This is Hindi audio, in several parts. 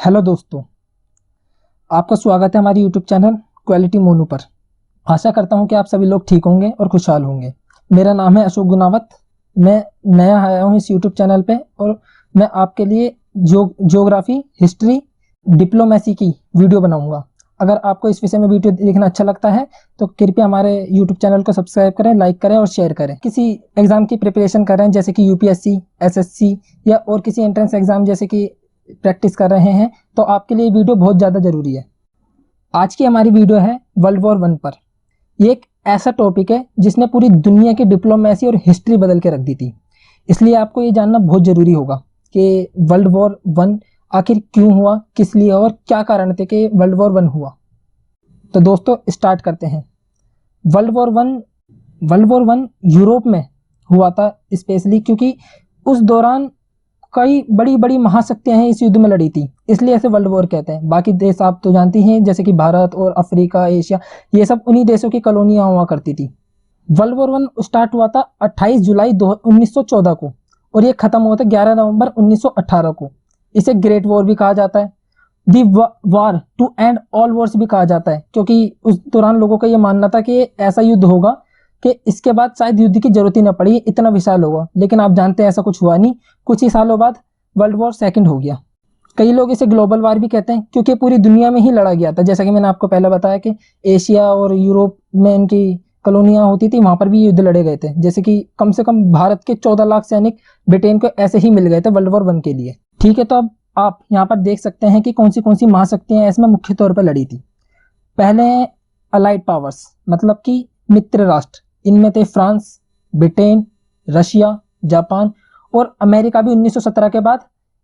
हेलो दोस्तों, आपका स्वागत है हमारी यूट्यूब चैनल क्वालिटी मोनू पर। आशा करता हूं कि आप सभी लोग ठीक होंगे और खुशहाल होंगे। मेरा नाम है अशोक गुनावत। मैं नया आया हूं इस यूट्यूब चैनल पे और मैं आपके लिए ज्योग्राफी, हिस्ट्री, डिप्लोमेसी की वीडियो बनाऊंगा। अगर आपको इस विषय में वीडियो देखना अच्छा लगता है तो कृपया हमारे यूट्यूब चैनल को सब्सक्राइब करें, लाइक करें और शेयर करें। किसी एग्जाम की प्रिपरेशन कर रहे हैं जैसे कि यूपीएससी, एसएससी या और किसी एंट्रेंस एग्जाम जैसे कि प्रैक्टिस कर रहे हैं तो आपके लिए वीडियो बहुत ज़्यादा ज़रूरी है। आज की हमारी वीडियो है वर्ल्ड वॉर वन पर। ये एक ऐसा टॉपिक है जिसने पूरी दुनिया की डिप्लोमेसी और हिस्ट्री बदल के रख दी थी। इसलिए आपको ये जानना बहुत ज़रूरी होगा कि वर्ल्ड वॉर वन आखिर क्यों हुआ, किस लिए और क्या कारण थे कि वर्ल्ड वॉर वन हुआ। तो दोस्तों स्टार्ट करते हैं। वर्ल्ड वॉर वन यूरोप में हुआ था स्पेशली, क्योंकि उस दौरान कई बड़ी बड़ी महाशक्तियां हैं इस युद्ध में लड़ी थी, इसलिए ऐसे वर्ल्ड वॉर कहते हैं। बाकी देश आप तो जानती हैं जैसे कि भारत और अफ्रीका, एशिया, ये सब उन्हीं देशों की कॉलोनियां हुआ करती थी। वर्ल्ड वॉर वन स्टार्ट हुआ था 28 जुलाई 1914 को और ये खत्म हुआ था 11 नवंबर 1918 को। इसे ग्रेट वॉर भी कहा जाता है, दी वार टू एंड ऑल वॉर्स भी कहा जाता है, क्योंकि उस दौरान लोगों का ये मानना था कि ऐसा युद्ध होगा कि इसके बाद शायद युद्ध की जरूरत ही ना पड़ी, इतना विशाल होगा। लेकिन आप जानते हैं ऐसा कुछ हुआ नहीं। कुछ ही सालों बाद वर्ल्ड वॉर सेकंड हो गया। कई लोग इसे ग्लोबल वार भी कहते हैं क्योंकि पूरी दुनिया में ही लड़ा गया था। जैसा कि मैंने आपको पहले बताया कि एशिया और यूरोप में इनकी कॉलोनियां होती थी, वहां पर भी युद्ध लड़े गए थे। जैसे कि कम से कम भारत के 14 लाख सैनिक ब्रिटेन को ऐसे ही मिल गए थे वर्ल्ड वॉर वन के लिए। ठीक है, तो अब आप यहाँ पर देख सकते हैं कि कौन सी महाशक्तियां इसमें मुख्य तौर पर लड़ी थी। पहले अलाइड पावर्स, मतलब कि मित्र राष्ट्र। इनमें थे फ्रांस, ब्रिटेन, रशिया, जापान और अमेरिका भी 1917 के बाद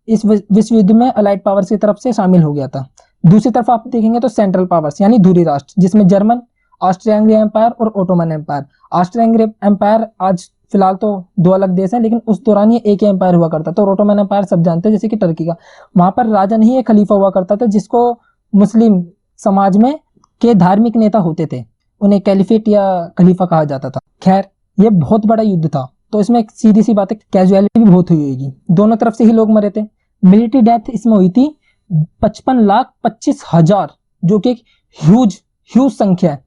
इस विश्व युद्ध में अलाइड पावर्स की तरफ से शामिल हो गया था। दूसरी तरफ आप देखेंगे तो सेंट्रल पावर्स यानी धुरी राष्ट्र, जिसमें जर्मन, ऑस्ट्रिया हंगरी एम्पायर और Ottoman empire. Austria Hungary empire आज फिलहाल तो दो अलग देश हैं, लेकिन उस दौरान ये एक ही एम्पायर हुआ करता था। ओटोमन एम्पायर सब जानते हैं, जैसे कि टर्की का। वहां पर राजा नहीं, एक खलीफा हुआ करता था, जिसको मुस्लिम समाज में के धार्मिक नेता होते थे, उन्हें कैलिफेट या खलीफा कहा जाता था। खैर, ये बहुत बड़ा युद्ध था, तो इसमें सीधी सी बात है, कैजुअलिटी भी बहुत हुई होगी। दोनों तरफ से ही लोग मरे थे। मिलिट्री डेथ इसमें हुई थी 55,25,000, जो कि एक ह्यूज संख्या है।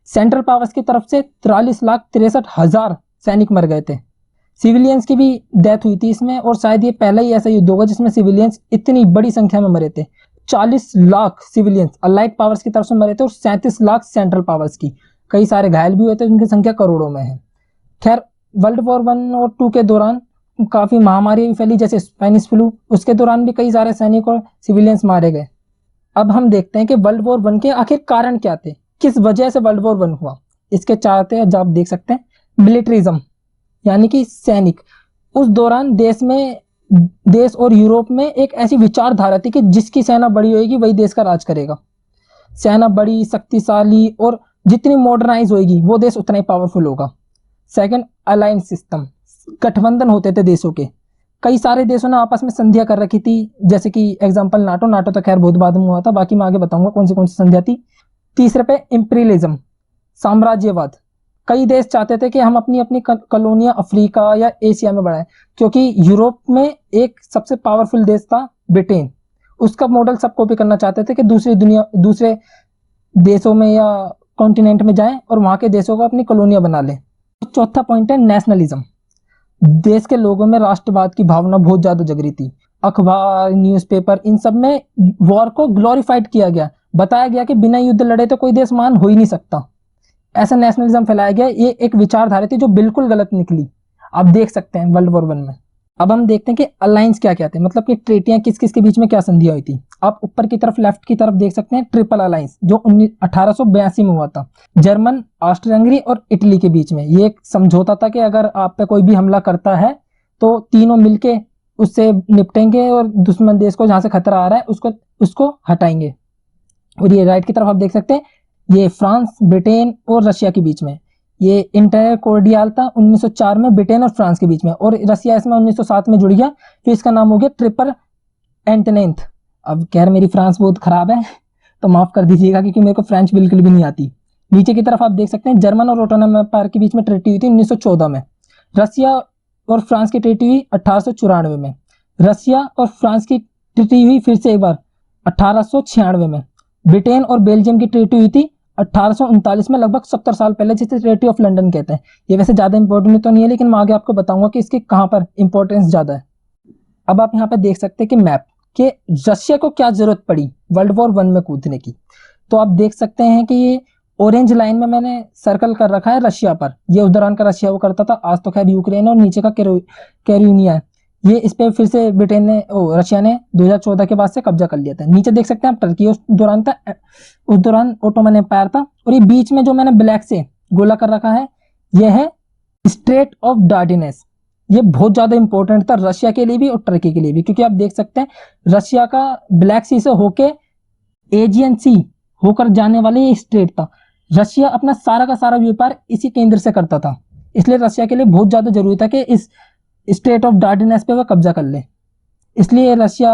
सेंट्रल पावर्स की तरफ से 43,63,000 सैनिक मर गए थे। सिविलियंस की भी डेथ हुई थी इसमें, और शायद ये पहला ही ऐसा युद्ध होगा जिसमें सिविलियंस इतनी बड़ी संख्या में मरे थे। 40 लाख सिविलियंस अलाइड पावर्स की तरफ से मरे थे और 37 लाख सेंट्रल पावर्स की। कई सारे घायल भी हुए थे, उनकी संख्या करोड़ों में है। खैर, वर्ल्ड वॉर वन और टू के दौरान काफी महामारी भी फैली, जैसे स्पेनिश फ्लू। उसके दौरान भी कई सारे सैनिक और सिविलियंस मारे गए। अब हम देखते हैं कि वर्ल्ड वॉर वन के आखिर कारण क्या थे, किस वजह से वर्ल्ड वॉर वन हुआ। इसके चार थे, आप देख सकते हैं। मिलिट्रिज्म यानी कि सैनिक। उस दौरान देश और यूरोप में एक ऐसी विचारधारा थी कि जिसकी सेना बड़ी होगी वही देश का राज करेगा। सेना बड़ी, शक्तिशाली और जितनी मॉडर्नाइज होगी वो देश उतना ही पावरफुल होगा। Second, alliance system. गठबंधन होते थे देशों के। कई सारे देशों ने आपस में संधियां कर रखी थी, जैसे कि एग्जांपल नाटो तो खैर बहुत बाद में हुआ था, बाकी मैं आगे बताऊंगा कौन सी संधियां थी। तीसरे पे इंपीरियलिज्म, साम्राज्यवाद। कई देश चाहते थे कि हम अपनी अपनी कॉलोनियां अफ्रीका या एशिया में बढ़ाएं, क्योंकि यूरोप में एक सबसे पावरफुल देश था ब्रिटेन। उसका मॉडल सब कॉपी करना चाहते थे कि दूसरे देशों में या कॉन्टिनेंट में जाएं और वहां के देशों को अपनी कॉलोनियां बना लें। चौथा पॉइंट है नेशनलिज्म। देश के लोगों में राष्ट्रवाद की भावना बहुत ज्यादा जगरी थी। अखबार, न्यूज़पेपर, इन सब में वॉर को ग्लोरीफाइड किया गया। बताया गया कि बिना युद्ध लड़े तो कोई देश महान हो ही नहीं सकता। ऐसा नेशनलिज्म फैलाया गया। ये एक विचारधारा थी जो बिल्कुल गलत निकली। आप देख सकते हैं वर्ल्ड वॉर वन में। अब हम देखते हैं कि अलायंस क्या क्या थे, मतलब कि ट्रीटियां किस किस के बीच में क्या संधियां हुई थी। आप ऊपर की तरफ लेफ्ट की तरफ देख सकते हैं ट्रिपल अलायंस, जो 1882 में हुआ था। जर्मन, ऑस्ट्रिया हंगरी और इटली के बीच में ये एक समझौता था कि अगर आप पे कोई भी हमला करता है तो तीनों मिलके उससे निपटेंगे और दुश्मन देश को जहां से खतरा आ रहा है उसको हटाएंगे। और ये राइट की तरफ आप देख सकते हैं, ये फ्रांस, ब्रिटेन और रशिया के बीच में। ये इंटर कोर्डियल था 1904 में ब्रिटेन और फ्रांस के बीच में, और रशिया इसमें 1907 में जुड़ गया। फिर इसका नाम हो गया ट्रिपल एंटेनेंट। अब खैर मेरी फ्रांस बहुत खराब है तो माफ कर दीजिएगा, क्योंकि मेरे को फ्रेंच बिल्कुल भी नहीं आती। नीचे की तरफ आप देख सकते हैं जर्मन और ओटोमन एम्पायर के बीच में ट्रीटी हुई थी 1914 में। रशिया और फ्रांस की ट्रीटी हुई 1894 में। रशिया और फ्रांस की ट्रीटी हुई फिर से एक बार 1896 में। ब्रिटेन और बेल्जियम की ट्रीटी हुई थी 1839 में, लगभग 70 साल पहले, जिसे ट्रीटी ऑफ लंदन कहते हैं। ये वैसे ज़्यादा इंपॉर्टेंट तो नहीं है, लेकिन मैं आगे आपको बताऊंगा कि इसकी कहाँ पर इंपॉर्टेंस ज़्यादा है। अब आप यहाँ पे देख सकते हैं कि मैप कि रशिया को क्या जरूरत पड़ी वर्ल्ड वॉर 1 में कूदने की। तो आप देख सकते हैं कि ये ऑरेंज लाइन में मैंने सर्कल कर रखा है रशिया पर, ये उस दौरान का रशिया वो करता था, आज तो खैर यूक्रेन है, और नीचे का कैरोलिनिया है। ये इस पे फिर से ब्रिटेन ने रशिया ने 2014 के बाद से कब्जा कर लिया था। नीचे देख सकते हैं आप टर्की उस दौरान था, उस दौरान ओटोमन एम्पायर था। और ये बीच में जो मैंने ब्लैक से गोला कर रखा है ये है स्ट्रेट ऑफ डार्डिनेस। ये बहुत ज्यादा इंपॉर्टेंट था रशिया के लिए भी और टर्की के लिए भी, क्योंकि आप देख सकते हैं रशिया का ब्लैक सी से होके एजियन सी होकर जाने वाले ये स्ट्रेट था। रशिया अपना सारा का सारा व्यापार इसी केंद्र से करता था, इसलिए रशिया के लिए बहुत ज्यादा जरूरी था कि इस स्टेट ऑफ डार्डिनेस पे वह कब्जा कर ले। इसलिए रशिया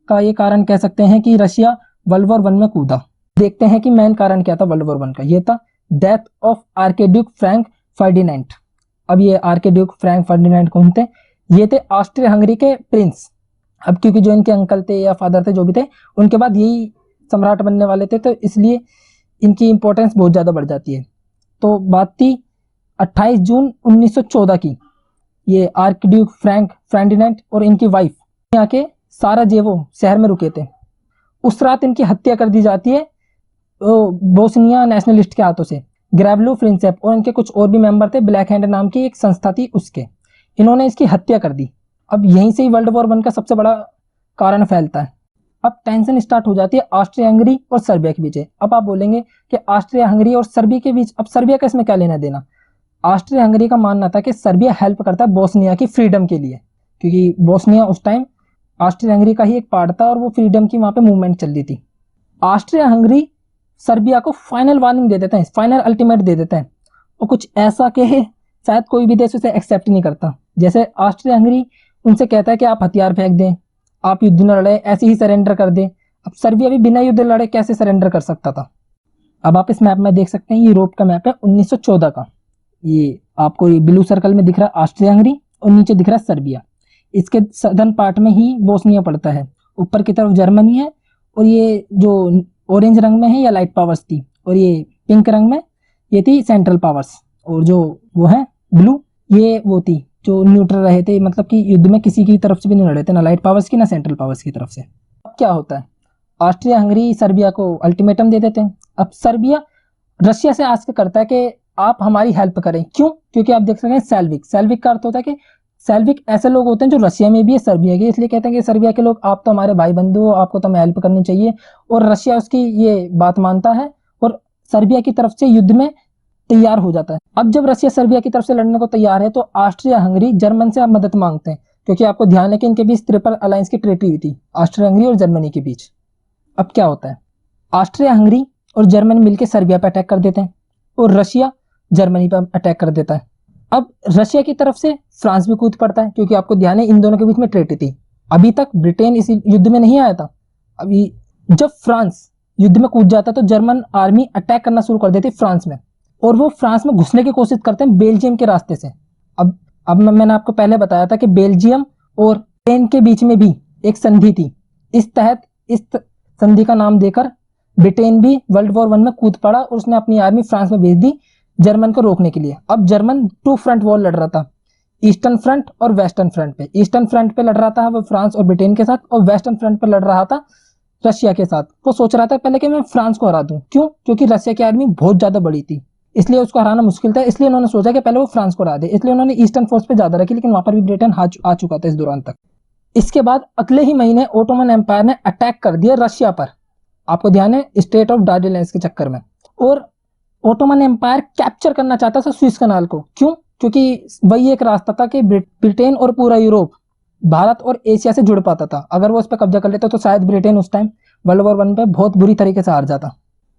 का ये कारण कह सकते हैं कि रशिया वर्ल्ड वॉर 1 में कूदा। देखते हैं कि मेन कारण क्या था वर्ल्ड वॉर 1 का। ये था डेथ ऑफ आर्किड्यूक फ्रैंक फर्डिनेंट। अब ये आर्किड्यूक फ्रैंक फर्डिनेंट कौन थे? ये थे ऑस्ट्रिया हंगरी के प्रिंस। अब क्योंकि जो इनके अंकल थे या फादर थे, जो भी थे, उनके बाद यही सम्राट बनने वाले थे, तो इसलिए इनकी इंपॉर्टेंस बहुत ज़्यादा बढ़ जाती है। तो बात थी 28 जून 1914 की। ये आर्किड्यूक फ्रैंक फर्डिनेंट और इनकी वाइफ यहाँ के साराजेवो शहर में रुके थे। उस रात इनकी हत्या कर दी जाती है बोस्निया नेशनलिस्ट के हाथों से। ग्रेवलो फ्रिंसेप और इनके कुछ और भी मेंबर थे, ब्लैक हैंड नाम की एक संस्था थी उसके, इन्होंने इसकी हत्या कर दी। अब यहीं से ही वर्ल्ड वॉर 1 का सबसे बड़ा कारण फैलता है। अब टेंशन स्टार्ट हो जाती है ऑस्ट्रिया हंगरी और सर्बिया के बीच। अब आप बोलेंगे कि ऑस्ट्रिया हंगरी और सर्बिया के बीच, अब सर्बिया का इसमें क्या लेना देना? ऑस्ट्रिया हंगरी का मानना था कि सर्बिया हेल्प करता है बोस्निया की फ्रीडम के लिए, क्योंकि बोस्निया उस टाइम ऑस्ट्रिया हंगरी का ही एक पार्ट था और वो फ्रीडम की वहां पे मूवमेंट चल रही थी। ऑस्ट्रिया हंगरी सर्बिया को फाइनल वार्निंग दे देते हैं, फाइनल अल्टीमेट दे देते हैं, और कुछ ऐसा कि शायद कोई भी देश उसे एक्सेप्ट नहीं करता। जैसे ऑस्ट्रिया हंगरी उनसे कहता है कि आप हथियार फेंक दें, आप युद्ध न लड़े, ऐसे ही सरेंडर कर दें। अब सर्बिया भी बिना युद्ध लड़े कैसे सरेंडर कर सकता था? अब आप इस मैप में देख सकते हैं, ये यूरोप का मैप है 1914 का। ये आपको ये ब्लू सर्कल में दिख रहा है ऑस्ट्रिया हंगरी और नीचे दिख रहा है सर्बिया। इसके सदर्न पार्ट में ही बोस्निया पड़ता है, ऊपर की तरफ जर्मनी है, और ये जो ऑरेंज रंग में है या लाइट पावर्स थी, और ये पिंक रंग में ये थी सेंट्रल पावर्स, और जो वो है ब्लू ये वो थी जो न्यूट्रल रहे थे, मतलब कि युद्ध में किसी की तरफ से भी नहीं लड़े थे, ना लाइट पावर्स की ना सेंट्रल पावर्स की तरफ से। अब क्या होता है, ऑस्ट्रिया हंगरी सर्बिया को अल्टीमेटम दे देते हैं। अब सर्बिया रशिया से आस्क करता है कि आप हमारी हेल्प करें। क्यों? क्योंकि आप देख सकते हैं सेल्विक, सेल्विक का अर्थ होता है कि सेल्विक ऐसे लोग होते हैं जो रशिया में भी है सर्बिया के, इसलिए कहते हैं कि सर्बिया के लोग आप तो हमारे भाई बंधु हो, आपको तो हमें हेल्प करनी चाहिए। और रशिया उसकी ये बात मानता है और सर्बिया की तरफ से युद्ध में तैयार हो जाता है। अब जब रशिया सर्बिया की तरफ से लड़ने को तैयार है तो ऑस्ट्रिया हंगरी जर्मन से मदद मांगते हैं, क्योंकि आपको ध्यान है कि इनके बीच ट्रिपल अलायंस की ट्रीटी हुई थी ऑस्ट्रिया हंगरी और जर्मनी के बीच। अब क्या होता है, ऑस्ट्रिया हंगरी और जर्मनी मिलकर सर्बिया पर अटैक कर देते हैं और रशिया जर्मनी पर अटैक कर देता है। अब रशिया की तरफ से फ्रांस भी कूद पड़ता है, क्योंकि आपको ध्यान है इन दोनों के बीच में ट्रीटी थी। अभी तक ब्रिटेन इस युद्ध में नहीं आया था। अभी जब फ्रांस युद्ध में कूद जाता है तो जर्मन आर्मी अटैक करना शुरू कर देती फ्रांस में, और वो फ्रांस में घुसने की कोशिश करते हैं बेल्जियम के रास्ते से। अब मैंने आपको पहले बताया था कि बेल्जियम और स्पेन के बीच में भी एक संधि थी। इस तहत इस संधि का नाम देकर ब्रिटेन भी वर्ल्ड वॉर 1 में कूद पड़ा और उसने अपनी आर्मी फ्रांस में भेज दी जर्मन को रोकने के लिए। अब जर्मन 2 फ्रंट वॉर लड़ रहा था, ईस्टर्न फ्रंट और वेस्टर्न फ्रंट पे। ईस्टर्न फ्रंट पे लड़ रहा था वो फ्रांस और ब्रिटेन के साथ, और वेस्टर्न फ्रंट पे लड़ रहा था रशिया के साथ। वो सोच रहा था पहले कि मैं फ्रांस को हरा दूं। क्यों? क्योंकि रशिया की आर्मी बहुत ज्यादा बड़ी थी, इसलिए उसको हराना मुश्किल था, इसलिए उन्होंने सोचा कि पहले वो फ्रांस को हरा दे, इसलिए उन्होंने ईस्टर्न फोर्स पे ज्यादा रखी, लेकिन वहां पर भी ब्रिटेन आ चुका था इस दौरान तक। इसके बाद अगले ही महीने ओटोमन एम्पायर ने अटैक कर दिया रशिया पर, आपको ध्यान है स्टेट ऑफ डार्डिनेस के चक्कर में। और ओटोमन एम्पायर कैप्चर करना चाहता था स्विस कनाल को। क्यों? क्योंकि वही एक रास्ता था कि ब्रिटेन और पूरा यूरोप भारत और एशिया से जुड़ पाता था। अगर वो उस पर कब्जा कर लेता तो शायद ब्रिटेन उस टाइम वर्ल्ड वॉर 1 पे बहुत बुरी तरीके से हार जाता।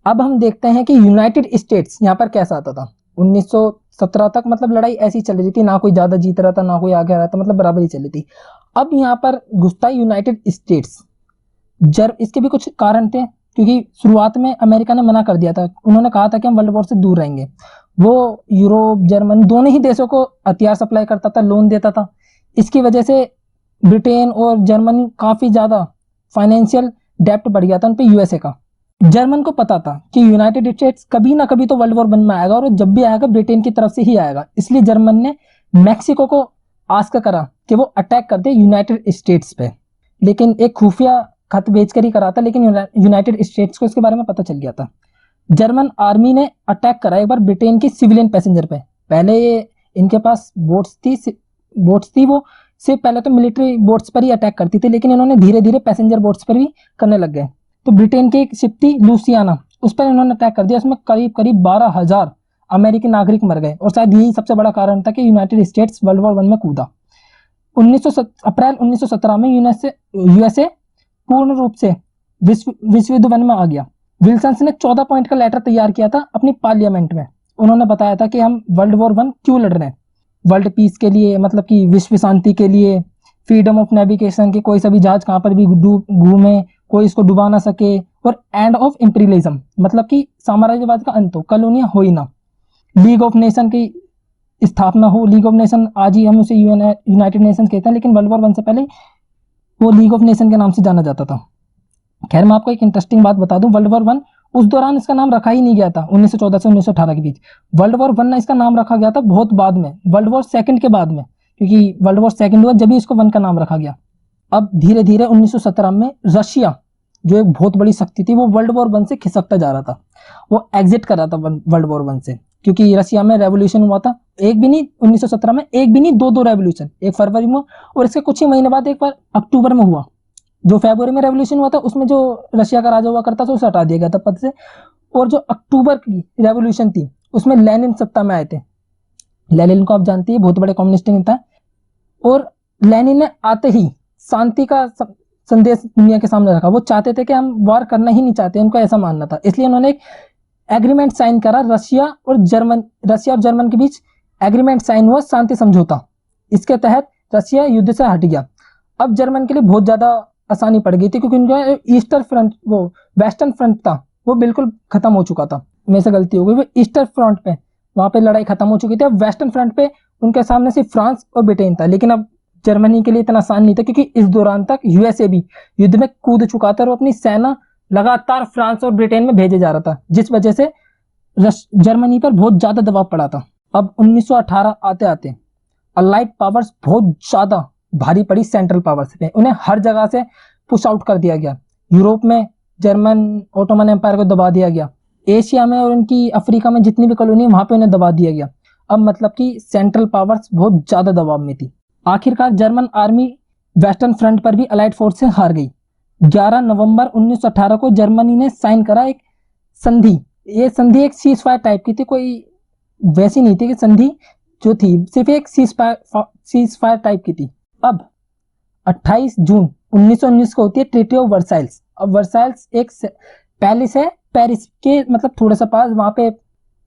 अब हम देखते हैं कि यूनाइटेड स्टेट्स यहाँ पर कैसा आता था। 1917 तक मतलब लड़ाई ऐसी चल रही थी, ना कोई ज्यादा जीत रहा था ना कोई आगे आ रहा था, मतलब बराबरी चल रही थी। अब यहाँ पर घुसता यूनाइटेड स्टेट्स। इसके भी कुछ कारण थे, क्योंकि शुरुआत में अमेरिका ने मना कर दिया था, उन्होंने कहा था कि हम वर्ल्ड वॉर से दूर रहेंगे। वो यूरोप जर्मनी दोनों ही देशों को हथियार सप्लाई करता था, लोन देता था। इसकी वजह से ब्रिटेन और जर्मनी काफी ज्यादा फाइनेंशियल डेप्ट बढ़ गया था उन पे यूएसए का। जर्मन को पता था कि यूनाइटेड स्टेट्स कभी ना कभी तो वर्ल्ड वॉर 1 में आएगा और जब भी आएगा ब्रिटेन की तरफ से ही आएगा, इसलिए जर्मन ने मैक्सिको को आस्क करा कि वो अटैक कर दे यूनाइटेड स्टेट्स पे, लेकिन एक खुफिया खत भेजकर ही करा था, लेकिन यूनाइटेड स्टेट्स को इसके बारे में पता चल गया था। जर्मन आर्मी ने अटैक करा एक बार ब्रिटेन की सिविलियन पैसेंजर पे। पहले इनके पास बोट्स थी, वो सिर्फ पहले तो मिलिट्री बोट्स पर ही अटैक करती थी, लेकिन इन्होंने धीरे धीरे पैसेंजर बोट्स पर भी करने लग गए। तो ब्रिटेन की एक शिप थी लूसियाना, उस पर इन्होंने अटैक कर दिया। उसमें करीब करीब 12,000 अमेरिकी नागरिक मर गए और शायद यही सबसे बड़ा कारण था कि यूनाइटेड स्टेट्स वर्ल्ड वॉर 1 में कूदा। अप्रैल 1917 में यूएसए पूर्ण रूप से विश्व युद्ध 1 में आ गया। विल्सन ने 14 पॉइंट का लेटर तैयार किया था अपनी पार्लियामेंट में। उन्होंने बताया था कि हम वर्ल्ड वॉर 1 क्यों लड़ रहे हैं, वर्ल्ड पीस के लिए, मतलब कि विश्व शांति के लिए, फ्रीडम ऑफ नेविगेशन के, कोई सा भी जहाज कहाँ पर भी घूमे कोई इसको डुबा ना सके, और एंड ऑफ इंपीरियलिज्म, मतलब कि साम्राज्यवाद का अंत हो, कॉलोनियां हो ही ना, लीग ऑफ नेशन की स्थापना हो। लीग ऑफ नेशन आज ही हम उसे यूनाइटेड नेशन कहते हैं, लेकिन वर्ल्ड वॉर 1 से पहले वो लीग ऑफ नेशन के नाम से जाना जाता था। खैर, मैं आपको एक इंटरेस्टिंग बात बता दूं, वर्ल्ड वॉर 1 उस दौरान इसका नाम रखा ही नहीं गया था। 1914 से 1918 के बीच वर्ल्ड वॉर 1 इसका नाम रखा गया था बहुत बाद में, वर्ल्ड वॉर 2 के बाद में, क्योंकि वर्ल्ड वॉर 2 हुआ जब भी इसको 1 का नाम रखा गया। अब धीरे धीरे 1917 में रशिया, जो एक बहुत बड़ी शक्ति थी, वो वर्ल्ड वॉर 1 से खिसकता जा रहा था, वो एग्जिट कर रहा था वर्ल्ड वॉर 1 से, क्योंकि रशिया में रेवोल्यूशन हुआ था। एक भी नहीं 1917 में, एक भी नहीं, दो रेवोल्यूशन, एक फरवरी में और इसके कुछ ही महीने बाद एक बार अक्टूबर में हुआ। जो फरवरी में रेवोल्यूशन हुआ था उसमें जो रशिया का राजा हुआ करता था उसे हटा दिया गया था पद से, और जो अक्टूबर की रेवोल्यूशन थी उसमें लेनिन सत्ता में आए थे। लेनिन को आप जानते हैं, बहुत बड़े कम्युनिस्ट नेता, और लेनिन ने आते ही शांति का संदेश दुनिया के सामने रखा। वो चाहते थे कि हम वॉर करना ही नहीं चाहते, उनको ऐसा मानना था, इसलिए उन्होंने एक एग्रीमेंट साइन करा रशिया और जर्मन के बीच एग्रीमेंट साइन हुआ, शांति समझौता। इसके तहत रशिया युद्ध से हट गया। अब जर्मन के लिए बहुत ज्यादा आसानी पड़ गई थी, क्योंकि उनका ईस्टर्न फ्रंट, वो वेस्टर्न फ्रंट था, वो बिल्कुल खत्म हो चुका था। मेरे से गलती हो गई, वो ईस्टर्न फ्रंट पे, वहां पे लड़ाई खत्म हो चुकी थी। अब वेस्टर्न फ्रंट पे उनके सामने सिर्फ फ्रांस और ब्रिटेन था, लेकिन अब जर्मनी के लिए इतना आसान नहीं था, क्योंकि इस दौरान तक यूएसए भी युद्ध में कूद चुका था और अपनी सेना लगातार फ्रांस और ब्रिटेन में भेजे जा रहा था, जिस वजह से जर्मनी पर बहुत ज्यादा दबाव पड़ा था। अब 1918 आते आते अलाइड पावर्स बहुत ज्यादा भारी पड़ी सेंट्रल पावर्स पे, उन्हें हर जगह से पुश आउट कर दिया गया। यूरोप में जर्मन ओटोमन एम्पायर को दबा दिया गया, एशिया में और उनकी अफ्रीका में जितनी भी कॉलोनी वहां पे उन्हें दबा दिया गया। अब मतलब कि सेंट्रल पावर्स बहुत ज्यादा दबाव में थी। आखिरकार जर्मन आर्मी वेस्टर्न फ्रंट पर भी अलाइड फोर्स से हार गई। 11 नवंबर 1918 को जर्मनी ने साइन करा एक संधि। ये संधि एक सीज फायर टाइप की थी, कोई वैसी नहीं थी कि संधि जो थी सिर्फ एक सीज फायर टाइप की थी। अब 28 जून 1919 को होती है ट्रीटी ऑफ वर्साइल्स। अब वर्साइल्स एक पैलेस है पेरिस के मतलब थोड़ा सा पास, वहां पे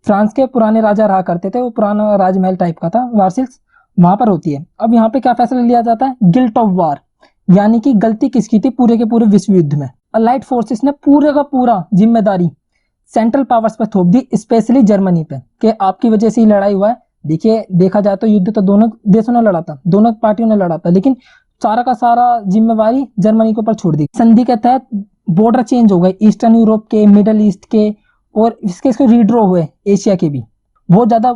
फ्रांस के पुराने राजा रहा करते थे, वो पुराना राजमहल टाइप का था वर्साइल्स, वहां पर होती है। अब यहाँ पे क्या फैसला लिया जाता है, गिल्ट ऑफ वार, यानी कि गलती किसकी थी पूरे के पूरे विश्व युद्ध में। अलाइड फोर्सेस ने पूरे का पूरा जिम्मेदारी सेंट्रल पावर्स पर थोप दी, स्पेशली जर्मनी पे, कि आपकी वजह से ही लड़ाई हुआ है। देखिए, देखा जाए तो युद्ध तो दोनों देशों ने लड़ा था, दोनों पार्टियों ने लड़ा था, लेकिन सारा का सारा जिम्मेवारी जर्मनी के ऊपर छोड़ दी। संधि के तहत बॉर्डर चेंज हो गए, ईस्टर्न यूरोप के, मिडल ईस्ट के, और इसके रीड्रॉ हुए एशिया के भी। बहुत ज्यादा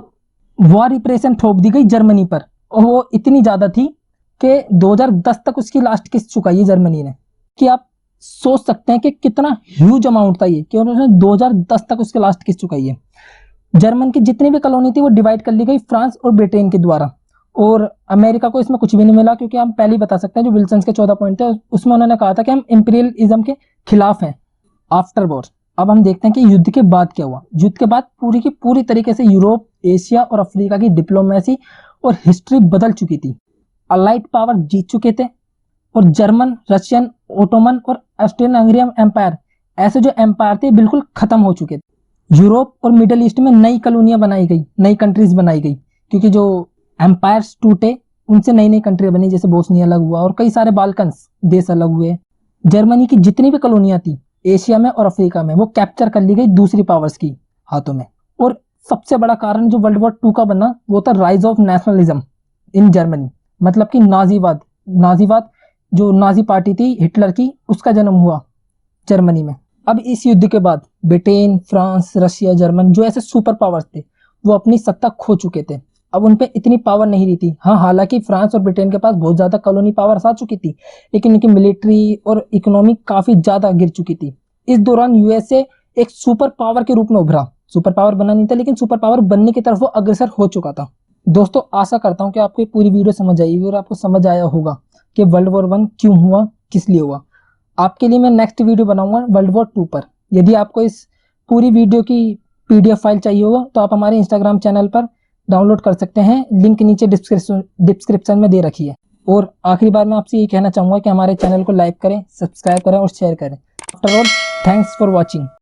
वॉर रिप्रेशन थोप दी गई जर्मनी पर, और वो इतनी ज्यादा थी कि 2010 तक उसकी लास्ट किस्त चुकाई है जर्मनी ने। कि आप सोच सकते हैं कि कितना ह्यूज अमाउंट था ये, कि उन्होंने 2010 तक उसकी लास्ट किस्त चुकाई है। जर्मन की जितनी भी कॉलोनी थी वो डिवाइड कर ली गई फ्रांस और ब्रिटेन के द्वारा, और अमेरिका को इसमें कुछ भी नहीं मिला, क्योंकि हम पहले ही बता सकते हैं जो विल्सन के 14 पॉइंट थे उसमें उन्होंने कहा था कि हम इंपीरियलिज्म के खिलाफ हैं। आफ्टर वॉर अब हम देखते हैं कि युद्ध के बाद क्या हुआ। युद्ध के बाद पूरी की पूरी तरीके से यूरोप, एशिया और अफ्रीका की डिप्लोमेसी और हिस्ट्री बदल चुकी थी। अलाइड पावर जीत चुके थे, और जर्मन, रशियन, ओटोमन और ऑस्ट्रियन हंगेरियन एम्पायर, ऐसे जो एम्पायर थे बिल्कुल खत्म हो चुके थे। यूरोप और मिडिल ईस्ट में नई कॉलोनियां बनाई गई, नई कंट्रीज बनाई गई, क्योंकि जो एम्पायर्स टूटे उनसे नई नई कंट्री बनी, जैसे बोस्निया अलग हुआ और कई सारे बाल्कन्स देश अलग हुए। जर्मनी की जितनी भी कॉलोनियां थी एशिया में और अफ्रीका में, वो कैप्चर कर ली गई दूसरी पावर्स की हाथों में। और सबसे बड़ा कारण जो वर्ल्ड वॉर 2 का बना वो था rise of nationalism in Germany, मतलब कि नाजीवाद जो नाजी पार्टी थी हिटलर की, उसका जन्म हुआ जर्मनी में। अब इस युद्ध के बाद ब्रिटेन, फ्रांस, रशिया, जर्मन जो ऐसे सुपर पावर्स थे वो अपनी सत्ता खो चुके थे। अब उन पे इतनी पावर नहीं रही थी। हाँ, हालांकि फ्रांस और ब्रिटेन के पास बहुत ज्यादा कॉलोनी पावर्स आ चुकी थी, लेकिन उनकी मिलिट्री और इकोनॉमी काफी ज्यादा गिर चुकी थी। इस दौरान यूएसए एक सुपर पावर के रूप में उभरा। सुपर पावर बना नहीं था, लेकिन सुपर पावर बनने की तरफ वो अग्रसर हो चुका था। दोस्तों, आशा करता हूँ कि आपको ये पूरी वीडियो समझ आई और आपको समझ आया होगा कि वर्ल्ड वॉर 1 क्यों हुआ, किस लिए हुआ। आपके लिए मैं नेक्स्ट वीडियो बनाऊंगा वर्ल्ड वॉर 2 पर। यदि आपको इस पूरी वीडियो की पीडीएफ फाइल चाहिए होगा तो आप हमारे इंस्टाग्राम चैनल पर डाउनलोड कर सकते हैं, लिंक नीचे डिस्क्रिप्शन में दे रखी है। और आखिरी बार मैं आपसे ये कहना चाहूंगा कि हमारे चैनल को लाइक करें, सब्सक्राइब करें और शेयर करें। After all, thanks for watching.